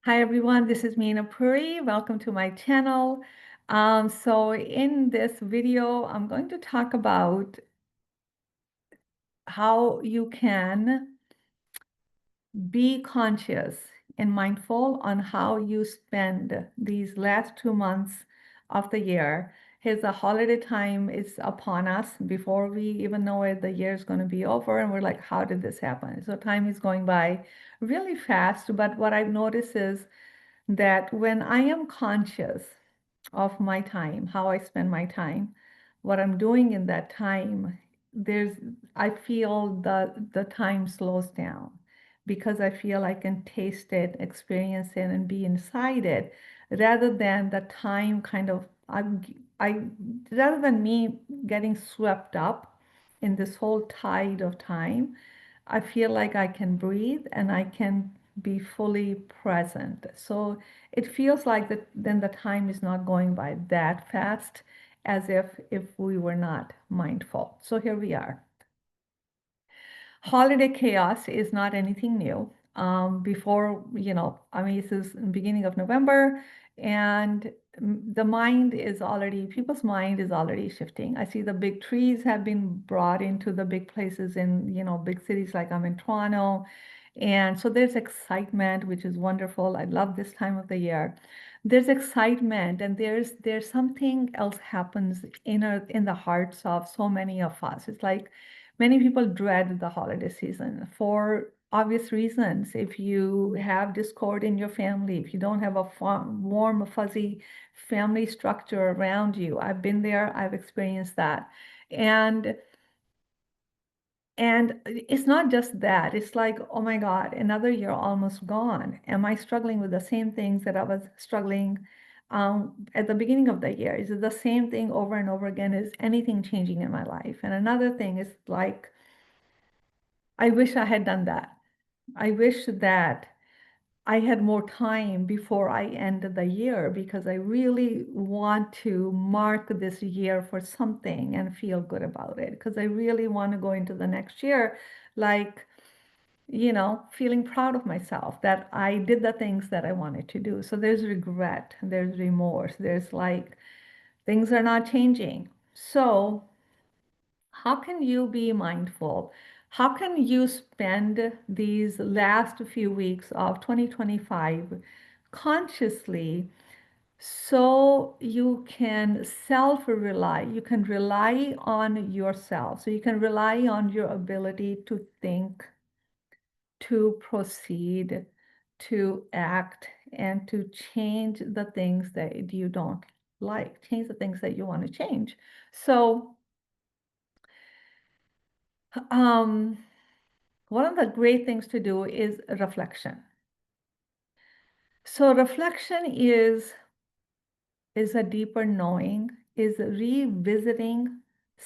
Hi everyone, this is Meena Puri. Welcome to my channel. So in this video, I'm going to talk about how you can be conscious and mindful on how you spend these last 2 months of the year. Here's the holiday time is upon us. Before we even know it, the year is going to be over, and we're like, how did this happen? So time is going by really fast. But what I've noticed is that when I am conscious of my time, how I spend my time, what I'm doing in that time, there's I feel the time slows down because I feel I can taste it, experience it, and be inside it, rather than the time kind of I rather than me getting swept up in this whole tide of time. I feel like I can breathe and I can be fully present. So it feels like that then the time is not going by that fast as if we were not mindful. So here we are. Holiday chaos is not anything new. Before, I mean, this is the beginning of November, and the mind is already, people's mind is already shifting. I see the big trees have been brought into the big places in, big cities like I'm in Toronto. And so there's excitement, which is wonderful. I love this time of the year. There's excitement, and there's something else happens in the hearts of so many of us. It's like many people dread the holiday season for obvious reasons. If you have discord in your family, if you don't have a warm, fuzzy family structure around you, I've been there, I've experienced that. And and it's not just that. It's like, oh my God, another year almost gone. Am I struggling with the same things that I was struggling at the beginning of the year? Is it the same thing over and over again? Is anything changing in my life? And another thing is like, I wish I had done that. I wish that I had more time before I end the year because I really want to mark this year for something and feel good about it because I really want to go into the next year like, feeling proud of myself that I did the things that I wanted to do. So there's regret, there's remorse, there's like things are not changing. So how can you be mindful? How can you spend these last few weeks of 2025 consciously so you can self-rely, you can rely on yourself, so you can rely on your ability to think, to proceed, to act, and to change the things that you don't like, change the things that you want to change. So, um, one of the great things to do is reflection. So reflection is a deeper knowing, is revisiting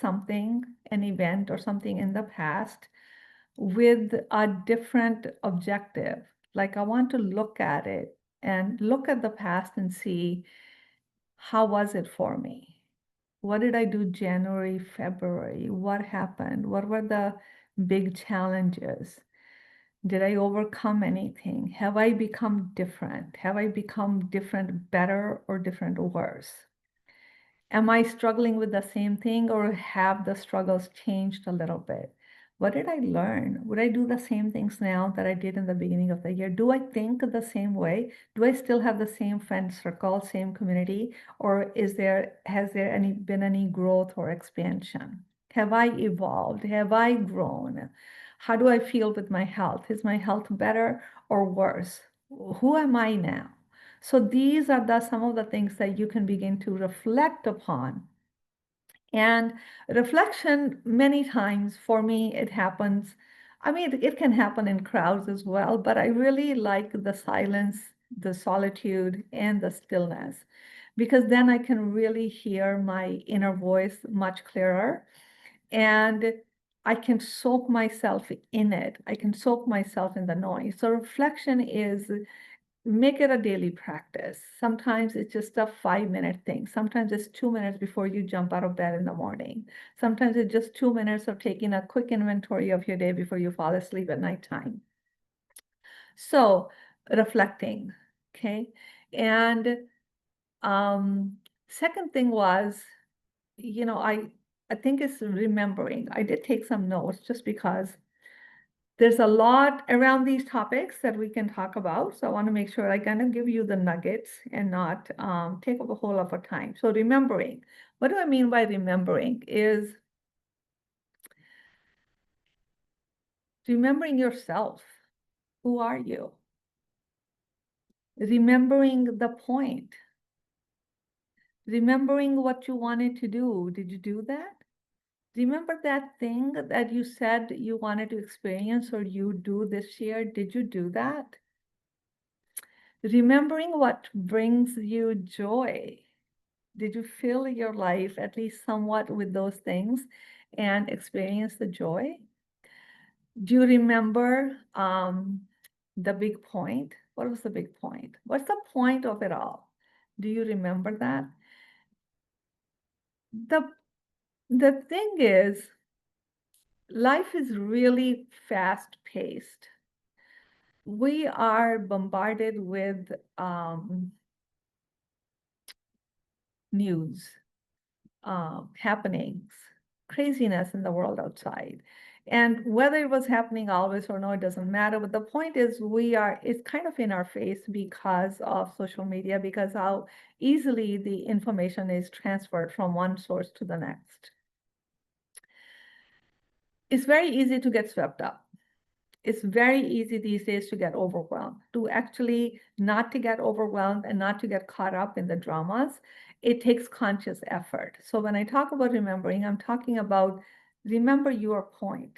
something, an event or something in the past with a different objective. Like I want to look at it and look at the past and see how was it for me? What did I do January, February? What happened? What were the big challenges? Did I overcome anything? Have I become different? Have I become different better or different worse? Am I struggling with the same thing or have the struggles changed a little bit? What did I learn? Would I do the same things now that I did in the beginning of the year? Do I think the same way? Do I still have the same friend circle, same community? Or has there been any growth or expansion? Have I evolved? Have I grown? How do I feel with my health? Is my health better or worse? Who am I now? So these are some of the things that you can begin to reflect upon. And reflection, many times for me, it happens. I mean, it can happen in crowds as well, but I really like the silence, the solitude, and the stillness, because then I can really hear my inner voice much clearer. And I can soak myself in it. I can soak myself in the noise. So reflection is make it a daily practice. Sometimes it's just a 5 minute thing. Sometimes it's 2 minutes before you jump out of bed in the morning. Sometimes it's just 2 minutes of taking a quick inventory of your day before you fall asleep at nighttime. So reflecting. Okay. And second thing was, I think it's remembering. I did take some notes just because there's a lot around these topics that we can talk about. So I want to make sure I kind of give you the nuggets and not take up a whole lot of time. So remembering, what do I mean by remembering is remembering yourself. Who are you? Remembering the point. Remembering what you wanted to do. Did you do that? Remember that thing that you said you wanted to experience or you do this year? Did you do that? Remembering what brings you joy. Did you fill your life at least somewhat with those things and experience the joy? Do you remember the big point? What was the big point? What's the point of it all? Do you remember that? The the thing is, life is really fast paced. We are bombarded with news, happenings, craziness in the world outside. And whether it was happening always or no, it doesn't matter. But the point is, it's kind of in our face because of social media, because how easily the information is transferred from one source to the next. It's very easy to get swept up. It's very easy these days to get overwhelmed. To actually not to get overwhelmed and not to get caught up in the dramas, it takes conscious effort. So when I talk about remembering, I'm talking about remember your point.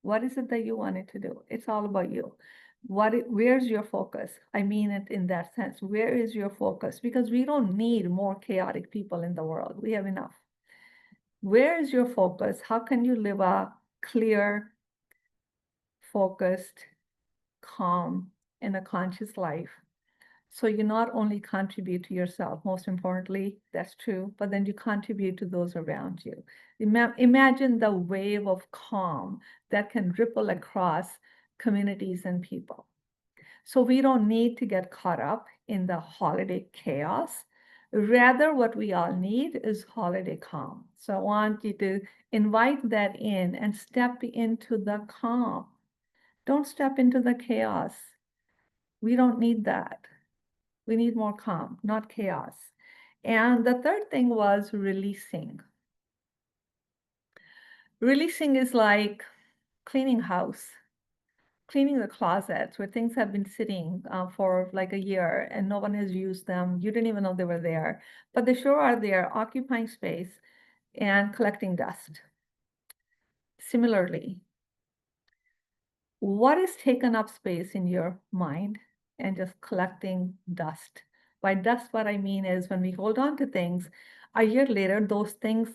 What is it that you wanted to do? It's all about you. Where's your focus? I mean it in that sense. Where is your focus? Because we don't need more chaotic people in the world. We have enough. Where is your focus? How can you live a clear, focused, calm, and a conscious life? So you not only contribute to yourself, most importantly, that's true, but then you contribute to those around you. Imagine the wave of calm that can ripple across communities and people. So we don't need to get caught up in the holiday chaos. Rather, what we all need is holiday calm. So I want you to invite that in and step into the calm. Don't step into the chaos. We don't need that. We need more calm, not chaos. And the third thing was releasing. Releasing is like cleaning house, cleaning the closets where things have been sitting for like a year and no one has used them. You didn't even know they were there, but they sure are there, occupying space and collecting dust. Similarly, what is taken up space in your mind and just collecting dust? By dust, what I mean is when we hold on to things, a year later, those things,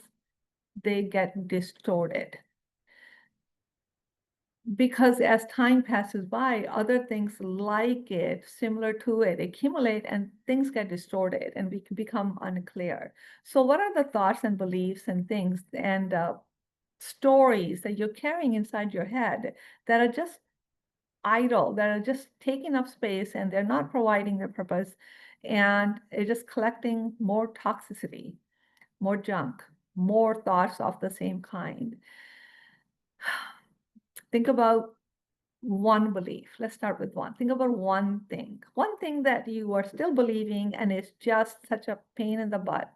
they get distorted. Because as time passes by, other things like it, similar to it, accumulate and things get distorted and we can become unclear. So what are the thoughts and beliefs and things and stories that you're carrying inside your head that are just idle, that are just taking up space and they're not providing their purpose and they're just collecting more toxicity, more junk, more thoughts of the same kind? Think about one belief. Let's start with one. Think about one thing that you are still believing and it's just such a pain in the butt.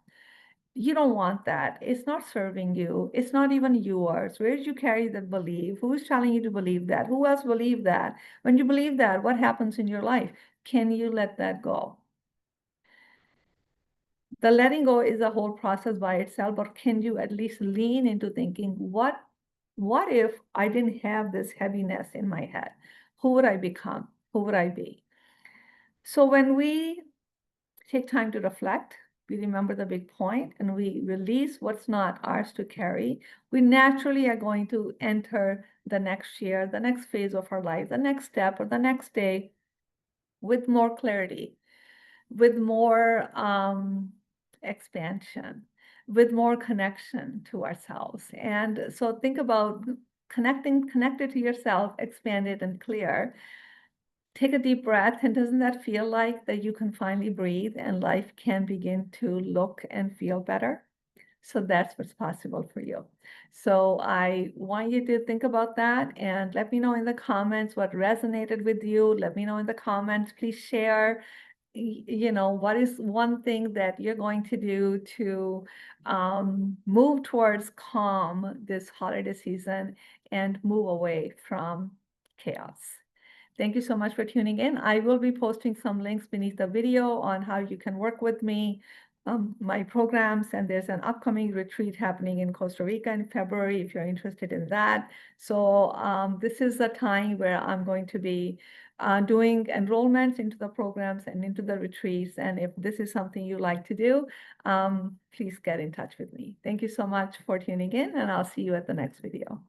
You don't want that. It's not serving you. It's not even yours. Where did you carry that belief? Who's telling you to believe that? Who else believed that? When you believe that, what happens in your life? Can you let that go? The letting go is a whole process by itself, but can you at least lean into thinking, what if I didn't have this heaviness in my head? Who would I become? Who would I be? So when we take time to reflect, we remember the big point and we release what's not ours to carry, we naturally are going to enter the next year, the next phase of our life, the next step or the next day with more clarity, with more expansion, with more connection to ourselves. And so think about connected to yourself, expanded and clear. take a deep breath, and doesn't that feel like that you can finally breathe and life can begin to look and feel better? So that's what's possible for you. So I want you to think about that and let me know in the comments what resonated with you. Let me know in the comments. Please share, what is one thing that you're going to do to move towards calm this holiday season and move away from chaos. Thank you so much for tuning in. I will be posting some links beneath the video on how you can work with me, my programs, and there's an upcoming retreat happening in Costa Rica in February if you're interested in that. So this is the time where I'm going to be doing enrollments into the programs and into the retreats. And if this is something you like to do, please get in touch with me. Thank you so much for tuning in, and I'll see you at the next video.